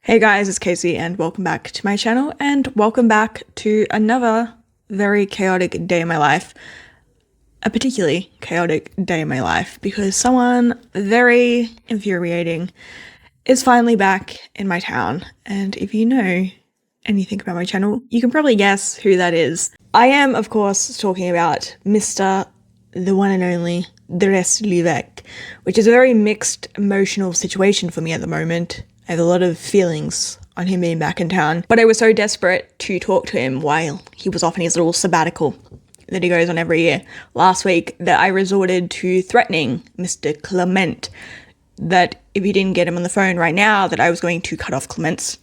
Hey guys, it's Casey and welcome back to my channel and welcome back to another very chaotic day in my life. A particularly chaotic day in my life because someone very infuriating is finally back in my town, and if you know anything about my channel, you can probably guess who that is. I am, of course, talking about Mr. the one and only Dress Lec, which is a very mixed emotional situation for me at the moment. I have a lot of feelings on him being back in town, but I was so desperate to talk to him while he was off on his little sabbatical that he goes on every year last week that I resorted to threatening Mr. Clement that if he didn't get him on the phone right now, that I was going to cut off Clement's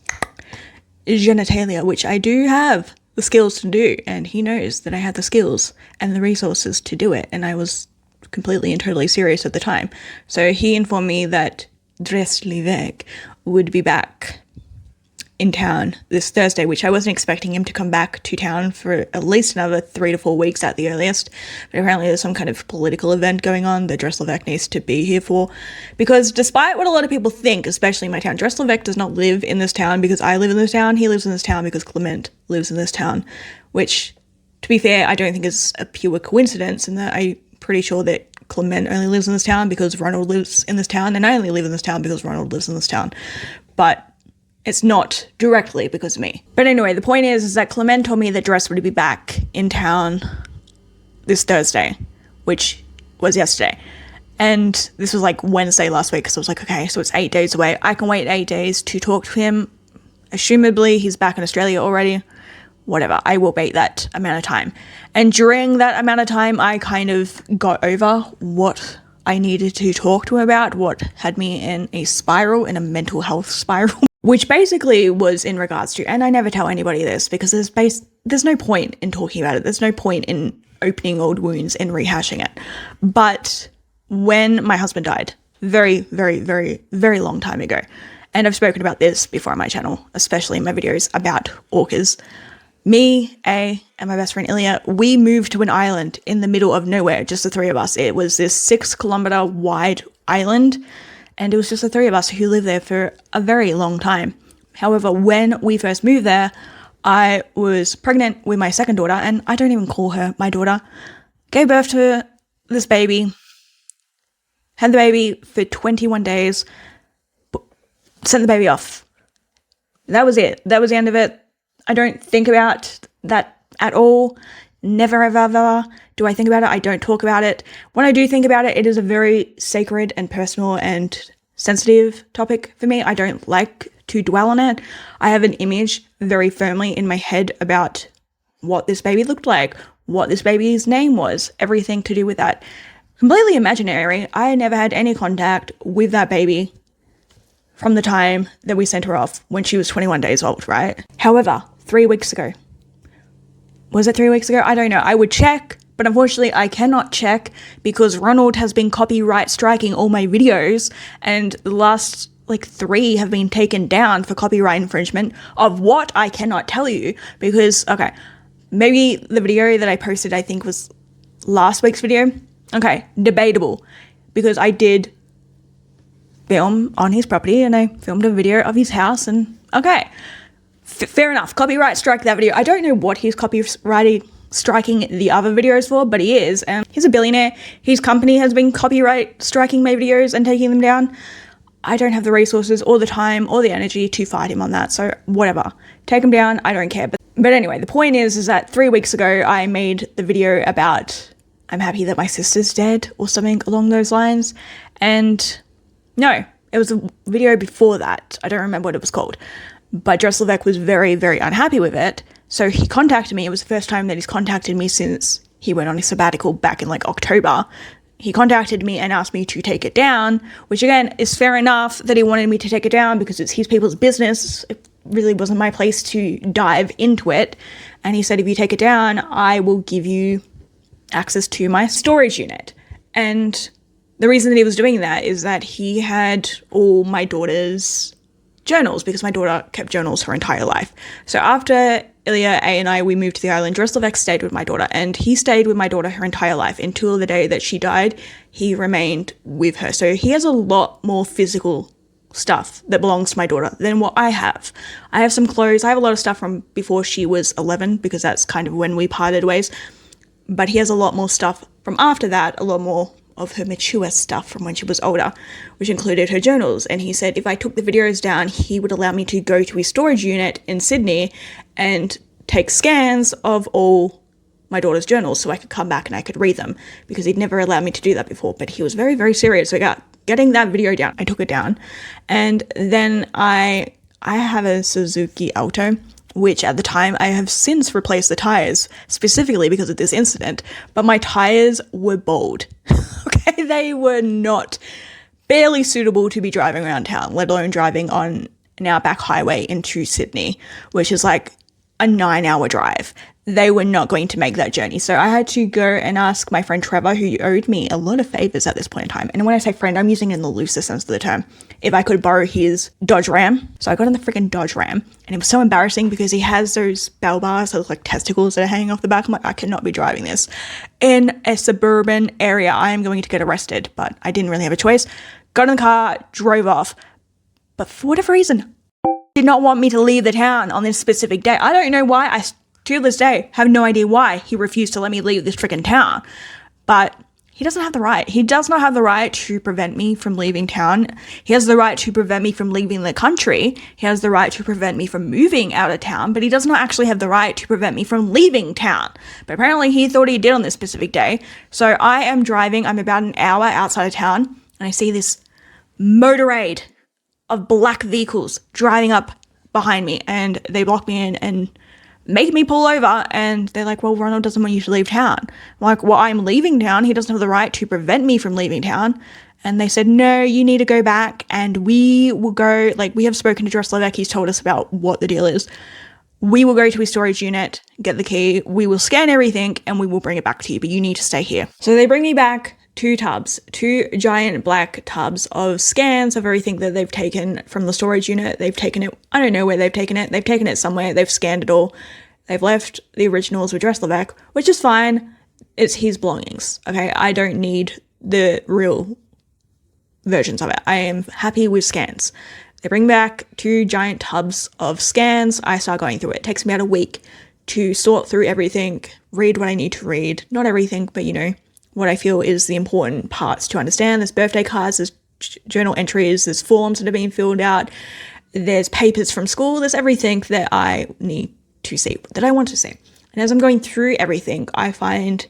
genitalia, which I do have the skills to do, and he knows that I have the skills and the resources to do it, and I was completely and totally serious at the time. So he informed me that Dress Lec would be back in town this Thursday, which I wasn't expecting him to come back to town for at least another 3 to 4 weeks at the earliest. But apparently there's some kind of political event going on that Dress Lec needs to be here for. Because despite what a lot of people think, especially in my town, Dress Lec does not live in this town because I live in this town. He lives in this town because Clement lives in this town, which, to be fair, I don't think is a pure coincidence, in that I'm pretty sure that Clement only lives in this town because Ronald lives in this town, and I only live in this town because Ronald lives in this town. But it's not directly because of me. But anyway, the point is that Clement told me that Dress would be back in town this Thursday, which was yesterday. And this was like Wednesday last week, so I was like, okay, so it's 8 days away. I can wait 8 days to talk to him. Assumably, he's back in Australia already. Whatever, I will wait that amount of time. And during that amount of time, I kind of got over what I needed to talk to him about, what had me in a spiral, in a mental health spiral, which basically was in regards to, and I never tell anybody this because there's no point in talking about it. There's no point in opening old wounds and rehashing it. But when my husband died, very, very, very, very long time ago, and I've spoken about this before on my channel, especially in my videos about orcas, me, and my best friend Ilya, we moved to an island in the middle of nowhere, just the three of us. It was this 6-kilometer wide island, and it was just the three of us who lived there for a very long time. However, when we first moved there, I was pregnant with my second daughter, and I don't even call her my daughter. Gave birth to this baby, had the baby for 21 days, sent the baby off. That was it. That was the end of it. I don't think about that at all. Never, ever do I think about it. I don't talk about it. When I do think about it, it is a very sacred and personal and sensitive topic for me. I don't like to dwell on it. I have an image very firmly in my head about what this baby looked like, what this baby's name was, everything to do with that. Completely imaginary. I never had any contact with that baby from the time that we sent her off when she was 21 days old, right? However, 3 weeks ago. Was it 3 weeks ago? I don't know. I would check, but unfortunately I cannot check because Ronald has been copyright striking all my videos, and the last 3 have been taken down for copyright infringement of what I cannot tell you because, okay, maybe the video that I posted I think was last week's video. Okay, debatable, because I did film on his property and I filmed a video of his house, and okay, fair enough, copyright strike that video. I don't know what he's copyright striking the other videos for, but he is, and he's a billionaire. His company has been copyright striking my videos and taking them down. I don't have the resources or the time or the energy to fight him on that, so whatever, take him down, I don't care. But anyway, the point is that 3 weeks ago I made the video about I'm happy that my sister's dead or something along those lines, and no, it was a video before that. I don't remember what it was called. But Dress Lec was very, very unhappy with it. So he contacted me. It was the first time that he's contacted me since he went on his sabbatical back in October. He contacted me and asked me to take it down, which again is fair enough that he wanted me to take it down because it's his people's business. It really wasn't my place to dive into it. And he said, if you take it down, I will give you access to my storage unit. And the reason that he was doing that is that he had all my daughter's journals, because my daughter kept journals her entire life. So after Ilya, A, and I, we moved to the island, Dress Lec stayed with my daughter, and he stayed with my daughter her entire life. Until the day that she died, he remained with her. So he has a lot more physical stuff that belongs to my daughter than what I have. I have some clothes. I have a lot of stuff from before she was 11 because that's kind of when we parted ways. But he has a lot more stuff from after that, a lot more of her mature stuff from when she was older, which included her journals. And he said if I took the videos down, he would allow me to go to his storage unit in Sydney and take scans of all my daughter's journals so I could come back and I could read them, because he'd never allowed me to do that before. But he was very, very serious about getting that video down. I took it down. And then I have a Suzuki Alto, which at the time I have since replaced the tires specifically because of this incident, but my tires were bald. Okay, they were not barely suitable to be driving around town, let alone driving on an outback highway into Sydney, which is like a 9-hour drive. They were not going to make that journey. So I had to go and ask my friend Trevor, who owed me a lot of favors at this point in time. And when I say friend, I'm using it in the loosest sense of the term. If I could borrow his Dodge Ram. So I got in the freaking Dodge Ram, and it was so embarrassing because he has those bell bars, those like testicles that are hanging off the back. I'm like, I cannot be driving this in a suburban area. I am going to get arrested, but I didn't really have a choice. Got in the car, drove off. But for whatever reason, did not want me to leave the town on this specific day. I don't know why. To this day, have no idea why he refused to let me leave this freaking town. But he doesn't have the right. He does not have the right to prevent me from leaving town. He has the right to prevent me from leaving the country. He has the right to prevent me from moving out of town, but he does not actually have the right to prevent me from leaving town. But apparently he thought he did on this specific day. So I am driving. I'm about an hour outside of town, and I see this motorade of black vehicles driving up behind me, and they block me in and make me pull over, and they're like, well, Ronald doesn't want you to leave town. I'm like, well, I'm leaving town. He doesn't have the right to prevent me from leaving town. And they said, no, you need to go back, and we will go, like, we have spoken to Dress Lec. He's told us about what the deal is. We will go to his storage unit, get the key, we will scan everything, and we will bring it back to you, but you need to stay here. So they bring me back 2 giant black tubs of scans of everything that they've taken from the storage unit. They've taken it, I don't know where they've taken it. They've taken it somewhere. They've scanned it all. They've left the originals with Dress Lec, which is fine. It's his belongings, okay? I don't need the real versions of it. I am happy with scans. They bring back 2 giant tubs of scans. I start going through it. It takes me about a week to sort through everything, read what I need to read. Not everything, but, you know, what I feel is the important parts to understand. There's birthday cards, there's journal entries, there's forms that are being filled out, there's papers from school, there's everything that I need to see, that I want to see. And as I'm going through everything, I find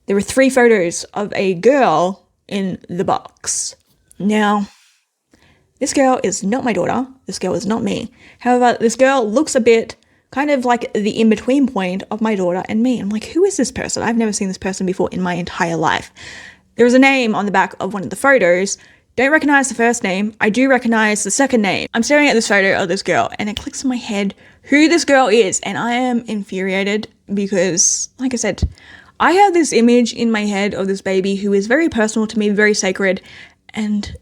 there were 3 photos of a girl in the box. Now, this girl is not my daughter. This girl is not me. However, this girl looks a bit kind of like the in-between point of my daughter and me. I'm like, who is this person? I've never seen this person before in my entire life. There was a name on the back of one of the photos. Don't recognize the first name. I do recognize the second name. I'm staring at this photo of this girl, and it clicks in my head who this girl is, and I am infuriated because, like I said, I have this image in my head of this baby who is very personal to me, very sacred, and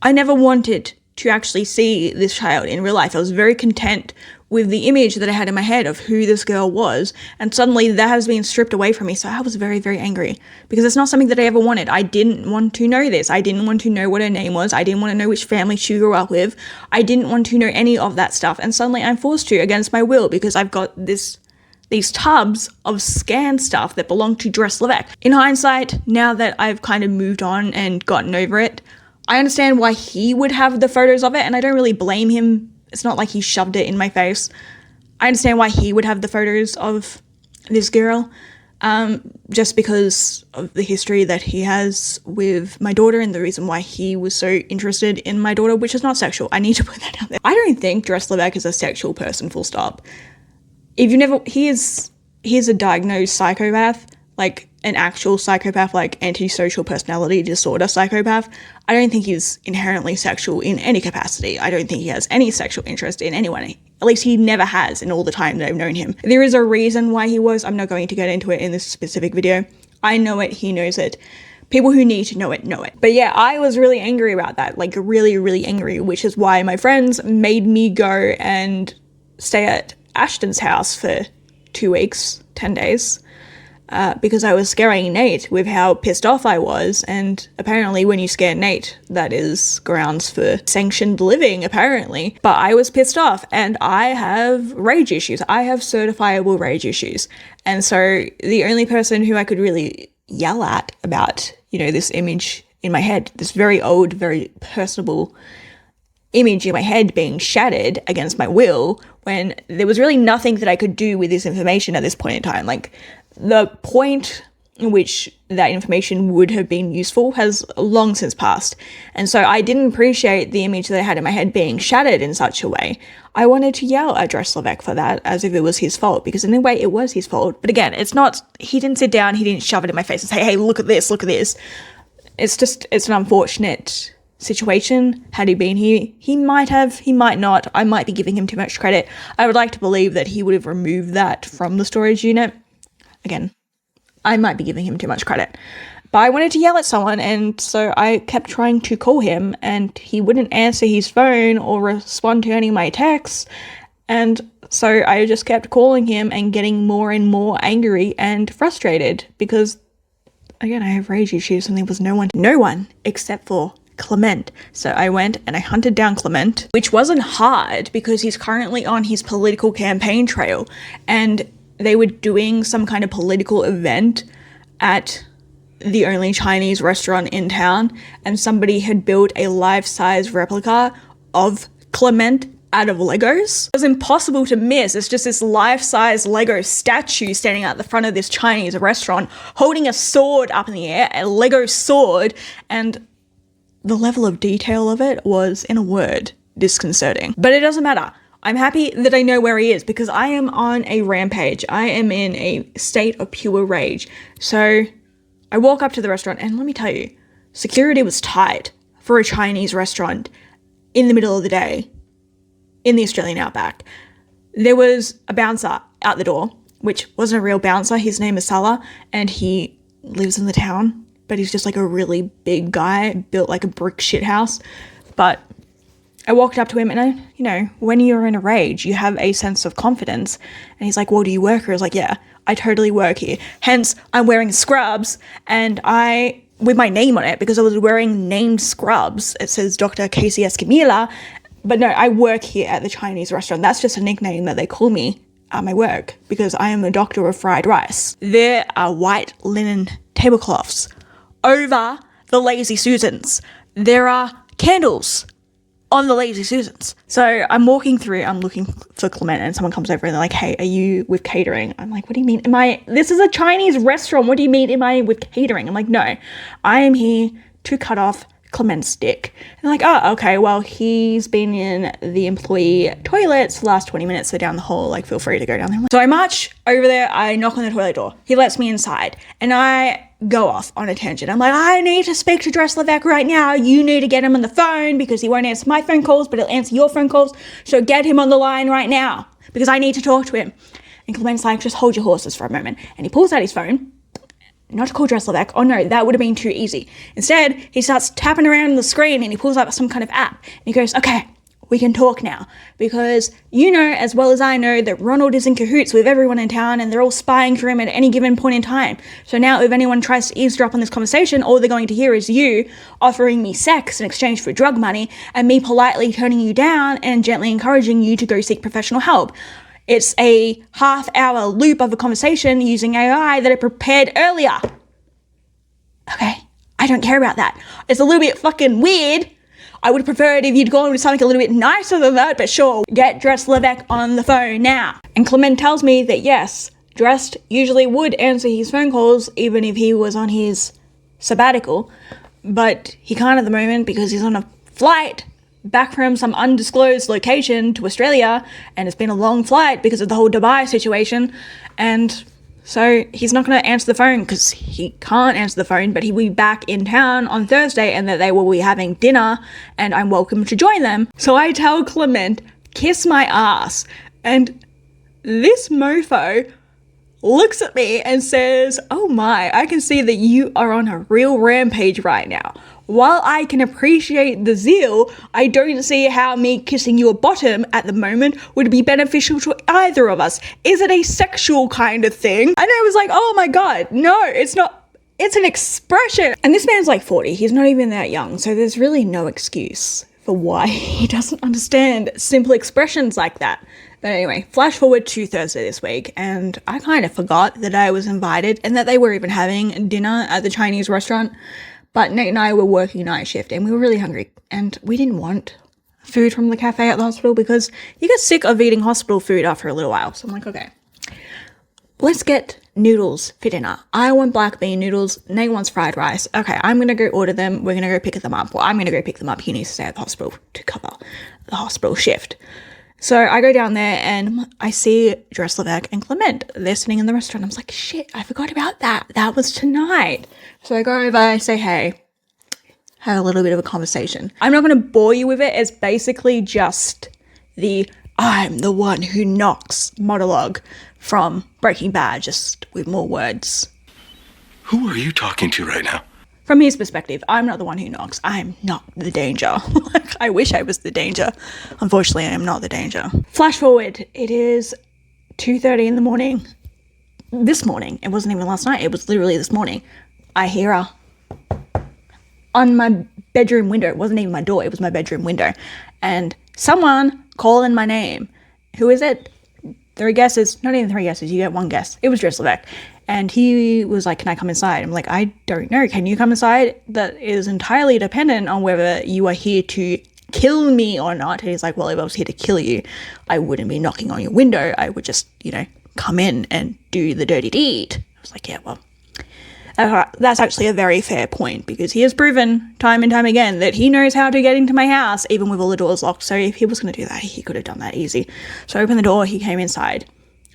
I never wanted to actually see this child in real life. I was very content with the image that I had in my head of who this girl was, and suddenly that has been stripped away from me. So I was very, very angry because it's not something that I ever wanted. I didn't want to know this. I didn't want to know what her name was. I didn't want to know which family she grew up with. I didn't want to know any of that stuff, and suddenly I'm forced to against my will because I've got these tubs of scanned stuff that belong to Dress Lec. In hindsight, now that I've kind of moved on and gotten over it, I understand why he would have the photos of it, and I don't really blame him. It's not like he shoved it in my face. I understand why he would have the photos of this girl, just because of the history that he has with my daughter and the reason why he was so interested in my daughter, which is not sexual. I need to put that out there. I don't think Dress Lec is a sexual person, full stop. He is a diagnosed psychopath, like an actual psychopath, like antisocial personality disorder psychopath. I don't think he's inherently sexual in any capacity. I don't think he has any sexual interest in anyone. At least he never has in all the time that I've known him. There is a reason why he was. I'm not going to get into it in this specific video. I know it. He knows it. People who need to know it know it. But yeah, I was really angry about that. Like really, really angry, which is why my friends made me go and stay at Ashton's house for 2 weeks, 10 days. because I was scaring Nate with how pissed off I was, and apparently when you scare Nate, that is grounds for sanctioned living, apparently. But I was pissed off, and I have rage issues. I have certifiable rage issues. And so the only person who I could really yell at about, this image in my head, this very old, very personable image in my head being shattered against my will, when there was really nothing that I could do with this information at this point in time. Like, the point in which that information would have been useful has long since passed. And so I didn't appreciate the image that I had in my head being shattered in such a way. I wanted to yell at Dress Lec for that as if it was his fault, because in a way it was his fault. But again, it's not, he didn't sit down, he didn't shove it in my face and say, hey, look at this, look at this. It's an unfortunate situation. Had he been here, he might have, he might not. I might be giving him too much credit. I would like to believe that he would have removed that from the storage unit. Again, I might be giving him too much credit. But I wanted to yell at someone, and so I kept trying to call him, and he wouldn't answer his phone or respond to any of my texts. And so I just kept calling him and getting more and more angry and frustrated because, again, I have rage issues and there was no one except for Clement. So I went and I hunted down Clement, which wasn't hard because he's currently on his political campaign trail, and they were doing some kind of political event at the only Chinese restaurant in town, and somebody had built a life-size replica of Clement out of Legos. It was impossible to miss. It's just this life-size Lego statue standing at the front of this Chinese restaurant holding a sword up in the air, a Lego sword, and the level of detail of it was, in a word, disconcerting. But it doesn't matter. I'm happy that I know where he is because I am on a rampage. I am in a state of pure rage. So I walk up to the restaurant, and let me tell you, security was tight for a Chinese restaurant in the middle of the day in the Australian outback. There was a bouncer out the door, which wasn't a real bouncer. His name is Salah, and he lives in the town, but he's just like a really big guy, built like a brick shithouse. But I walked up to him, and when you're in a rage, you have a sense of confidence. And he's like, well, do you work here? I was like, yeah, I totally work here. Hence, I'm wearing scrubs, and with my name on it, because I was wearing named scrubs. It says Dr. Casey Escamilla. But no, I work here at the Chinese restaurant. That's just a nickname that they call me at my work, because I am a doctor of fried rice. There are white linen tablecloths over the Lazy Susans. There are candles on the Lazy Susans. So I'm walking through, I'm looking for Clement, and someone comes over and they're like, hey, are you with catering? I'm like, what do you mean? This is a Chinese restaurant. What do you mean, am I with catering? I'm like, no, I am here to cut off Clement's dick. And they're like, oh, okay, well, he's been in the employee toilets the last 20 minutes, so down the hall, like, feel free to go down there. So I march over there, I knock on the toilet door. He lets me inside, and I go off on a tangent. I'm like, I need to speak to Dress Lec right now. You need to get him on the phone because he won't answer my phone calls, but he'll answer your phone calls. So get him on the line right now because I need to talk to him. And Clement's like, just hold your horses for a moment. And he pulls out his phone, not to call Dress Lec. Oh no, that would have been too easy. Instead, he starts tapping around on the screen and he pulls up some kind of app. And he goes, okay, we can talk now, because you know as well as I know that Ronald is in cahoots with everyone in town and they're all spying for him at any given point in time. So now if anyone tries to eavesdrop on this conversation, all they're going to hear is you offering me sex in exchange for drug money and me politely turning you down and gently encouraging you to go seek professional help. It's a half-hour loop of a conversation using AI that I prepared earlier. Okay, I don't care about that. It's a little bit fucking weird. I would have preferred if you'd gone with something a little bit nicer than that, but sure, get Dress Lec on the phone now. And Clement tells me that yes, Dress usually would answer his phone calls even if he was on his sabbatical, but he can't at the moment because he's on a flight back from some undisclosed location to Australia, and it's been a long flight because of the whole Dubai situation, and so he's not going to answer the phone because he can't answer the phone, but he'll be back in town on Thursday and that they will be having dinner and I'm welcome to join them. So I tell Clement, kiss my ass. And this mofo looks at me and says, oh my, I can see that you are on a real rampage right now. while I can appreciate the zeal, I don't see how me kissing your bottom at the moment would be beneficial to either of us. Is it a sexual kind of thing? And I was like, oh my God, no, it's not. It's an expression. And this man's like 40. He's not even that young. So there's really no excuse for why he doesn't understand simple expressions like that. But anyway, flash forward to Thursday this week, and I kind of forgot that I was invited and that they were even having dinner at the Chinese restaurant. But Nate and I were working night shift and we were really hungry and we didn't want food from the cafe at the hospital because you get sick of eating hospital food after a little while. So I'm like, okay, let's get noodles for dinner. I want black bean noodles. Nate wants fried rice. Okay, I'm going to go order them. We're going to go pick them up. Well, I'm going to go pick them up. He needs to stay at the hospital to cover the hospital shift. So I go down there and I see Dress Lec and Clement. They're sitting in the restaurant. I was like, shit, I forgot about that. That was tonight. So I go over, I say, hey, have a little bit of a conversation. I'm not going to bore you with it. It's basically just the I'm the one who knocks monologue from Breaking Bad, just with more words. Who are you talking to right now? From his perspective, I'm not the one who knocks. I'm not the danger. I wish I was the danger. Unfortunately, I am not the danger. Flash forward, it is 2:30 in the morning. This morning, it wasn't even last night, it was literally this morning. I hear her on my bedroom window. It wasn't even my door, it was my bedroom window. And someone calling my name. Who is it? 3 guesses. Not even 3 guesses, you get 1 guess. It was Dress Lec. And he was like, can I come inside? I'm like, I don't know. Can you come inside? That is entirely dependent on whether you are here to kill me or not. And he's like, well, if I was here to kill you, I wouldn't be knocking on your window. I would just, come in and do the dirty deed. I was like, yeah, well, that's actually a very fair point because he has proven time and time again that he knows how to get into my house even with all the doors locked. So if he was going to do that, he could have done that easy. So I opened the door, he came inside.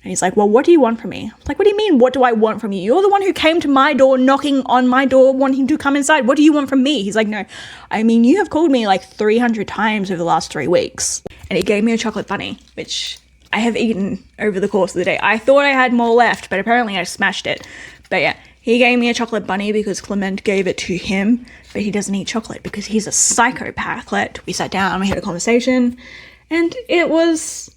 And he's like, well, what do you want from me? I'm like, what do you mean, what do I want from you? You're the one who came to my door, knocking on my door, wanting to come inside. What do you want from me? He's like, no, I mean, you have called me like 300 times over the last 3 weeks. And he gave me a chocolate bunny, which I have eaten over the course of the day. I thought I had more left, but apparently I smashed it. But yeah, he gave me a chocolate bunny because Clement gave it to him, but he doesn't eat chocolate because he's a psychopath. We sat down, we had a conversation, and it was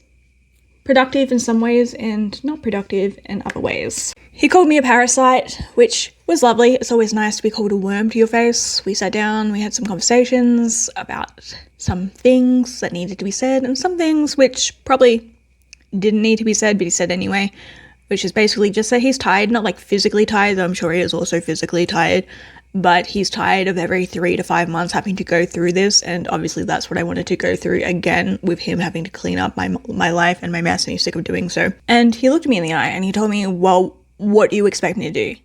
productive in some ways and not productive in other ways. He called me a parasite, which was lovely. It's always nice to be called a worm to your face. We sat down, we had some conversations about some things that needed to be said and some things which probably didn't need to be said, but he said anyway, which is basically just that he's tired, not like physically tired, though I'm sure he is also physically tired, but he's tired of every 3 to 5 months having to go through this, and obviously that's what I wanted to go through again with him having to clean up my life and my mess, and he's sick of doing so. And he looked me in the eye and he told me, well, what do you expect me to do?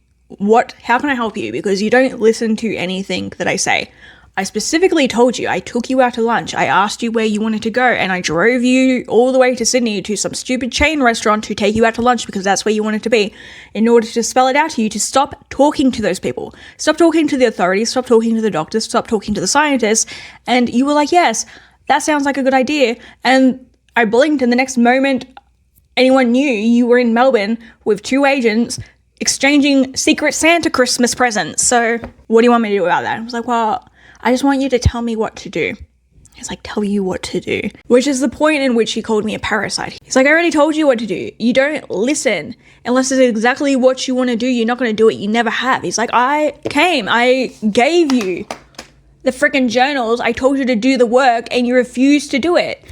How can I help you? Because you don't listen to anything that I say. I specifically told you, I took you out to lunch, I asked you where you wanted to go, and I drove you all the way to Sydney to some stupid chain restaurant to take you out to lunch because that's where you wanted to be, in order to spell it out to you to stop talking to those people. Stop talking to the authorities, stop talking to the doctors, stop talking to the scientists, and you were like, yes, that sounds like a good idea, and I blinked, and the next moment anyone knew you were in Melbourne with 2 agents exchanging Secret Santa Christmas presents. So what do you want me to do about that? I was like, well, I just want you to tell me what to do. He's like, tell you what to do. Which is the point in which he called me a parasite. He's like, I already told you what to do. You don't listen. Unless it's exactly what you want to do, you're not going to do it. You never have. He's like, I gave you the freaking journals. I told you to do the work and you refused to do it.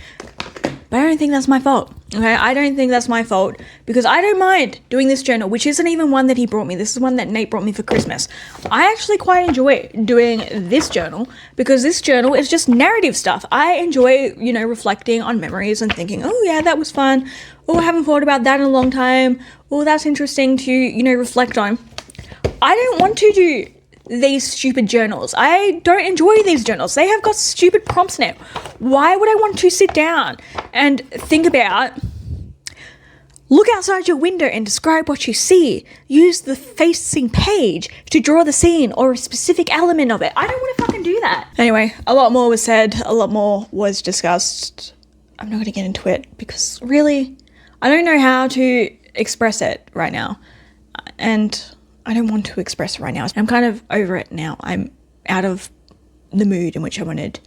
But I don't think that's my fault. Okay, I don't think that's my fault because I don't mind doing this journal, which isn't even one that he brought me. This is one that Nate brought me for Christmas. I actually quite enjoy doing this journal because this journal is just narrative stuff. I enjoy, reflecting on memories and thinking, oh yeah, that was fun. Oh, I haven't thought about that in a long time. Oh, that's interesting to, reflect on. I don't want to do these stupid journals. I don't enjoy these journals. They have got stupid prompts in it. Why would I want to sit down and think about, look outside your window and describe what you see. Use the facing page to draw the scene or a specific element of it. I don't want to fucking do that. Anyway, a lot more was said. A lot more was discussed. I'm not going to get into it because really, I don't know how to express it right now. And I don't want to express it right now. I'm kind of over it now. I'm out of the mood in which I wanted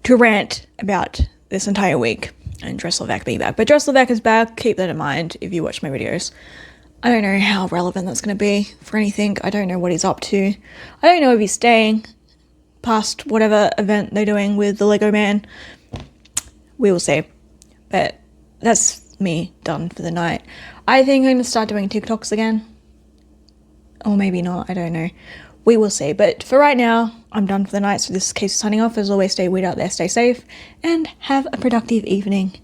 to rant about this entire week and Dress Lec being back. But Dress Lec is back, keep that in mind if you watch my videos. I don't know how relevant that's going to be for anything. I don't know what he's up to. I don't know if he's staying past whatever event they're doing with the Lego Man. We will see. But that's me done for the night. I think I'm going to start doing TikToks again. Or maybe not, I don't know. We will see. But for right now, I'm done for the night. So this is Casey signing off. As always, stay weird out there, stay safe, and have a productive evening.